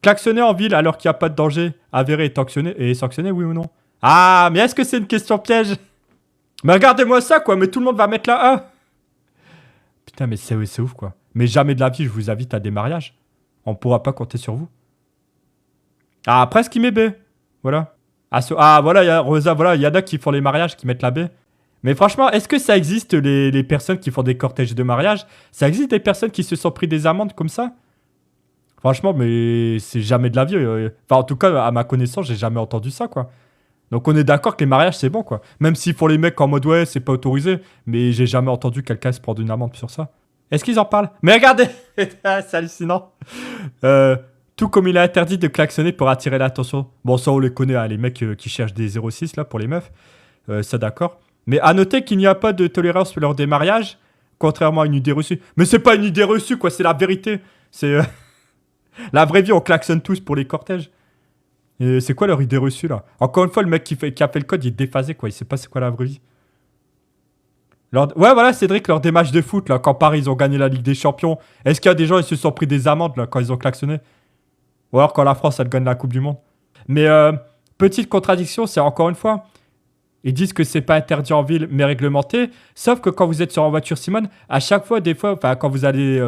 Klaxonner en ville alors qu'il n'y a pas de danger avéré et sanctionné, oui ou non? Ah, mais est-ce que c'est une question piège? Mais regardez-moi ça, quoi. Mais tout le monde va mettre la A. Putain, mais c'est ouf, quoi. Mais jamais de la vie, je vous invite à des mariages. On pourra pas compter sur vous. Ah, presque il met B. Voilà. Ah, voilà, il y a Rosa, voilà, il y en a qui font les mariages, qui mettent la B. Mais franchement, est-ce que ça existe, les personnes qui font des cortèges de mariage? Ça existe des personnes qui se sont pris des amendes comme ça? Franchement, mais c'est jamais de la vie. Enfin, en tout cas, à ma connaissance, j'ai jamais entendu ça, quoi. Donc on est d'accord que les mariages, c'est bon, quoi. Même s'ils font les mecs en mode, ouais, c'est pas autorisé. Mais j'ai jamais entendu quelqu'un se prendre une amende sur ça. Est-ce qu'ils en parlent? Mais regardez. C'est hallucinant. Tout comme il est interdit de klaxonner pour attirer l'attention. Bon, ça, on les connaît, hein, les mecs qui cherchent des 06, là, pour les meufs. Ça, d'accord. Mais à noter qu'il n'y a pas de tolérance lors des mariages, contrairement à une idée reçue. Mais c'est pas une idée reçue, quoi, c'est la vérité. C'est la vraie vie, on klaxonne tous pour les cortèges. Et c'est quoi leur idée reçue, là? Encore une fois, le mec qui a fait le code, il est déphasé, quoi. Il sait pas c'est quoi la vraie vie. Ouais, voilà, Cédric, lors des matchs de foot, là, quand Paris, ils ont gagné la Ligue des Champions, est-ce qu'il y a des gens, ils se sont pris des amendes, là, quand ils ont klaxonné? Ou alors quand la France, elle gagne la Coupe du Monde. Mais petite contradiction, c'est encore une fois, ils disent que c'est pas interdit en ville, mais réglementé. Sauf que quand vous êtes sur en voiture, Simone, à chaque fois, des fois, enfin, quand vous avez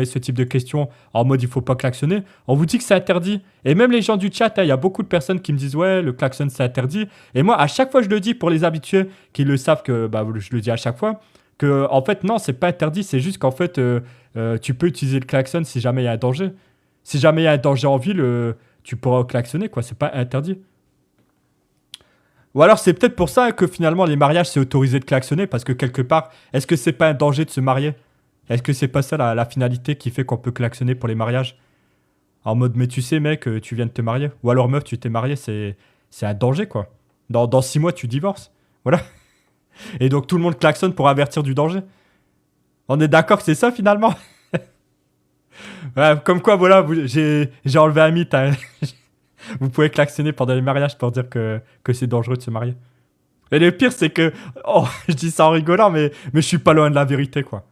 ce type de questions en mode il faut pas klaxonner, on vous dit que c'est interdit. Et même les gens du chat, il y a beaucoup de personnes qui me disent ouais, le klaxon c'est interdit. Et moi, à chaque fois, je le dis pour les habitués qui le savent que bah, je le dis à chaque fois que en fait non, c'est pas interdit. C'est juste qu'en fait, tu peux utiliser le klaxon si jamais il y a un danger. Si jamais il y a un danger en ville, tu pourras klaxonner quoi. C'est pas interdit. Ou alors c'est peut-être pour ça que finalement les mariages c'est autorisé de klaxonner parce que quelque part, est-ce que c'est pas un danger de se marier? Est-ce que c'est pas ça la finalité qui fait qu'on peut klaxonner pour les mariages? En mode mais tu sais mec, tu viens de te marier. Ou alors meuf, tu t'es marié, c'est un danger quoi. Dans 6 mois tu divorces. Voilà. Et donc tout le monde klaxonne pour avertir du danger. On est d'accord que c'est ça finalement? Ouais, comme quoi voilà, j'ai enlevé un mythe. Hein. Vous pouvez klaxonner pendant les mariages pour dire que c'est dangereux de se marier. Et le pire, c'est que... Oh, je dis ça en rigolant, mais je suis pas loin de la vérité, quoi.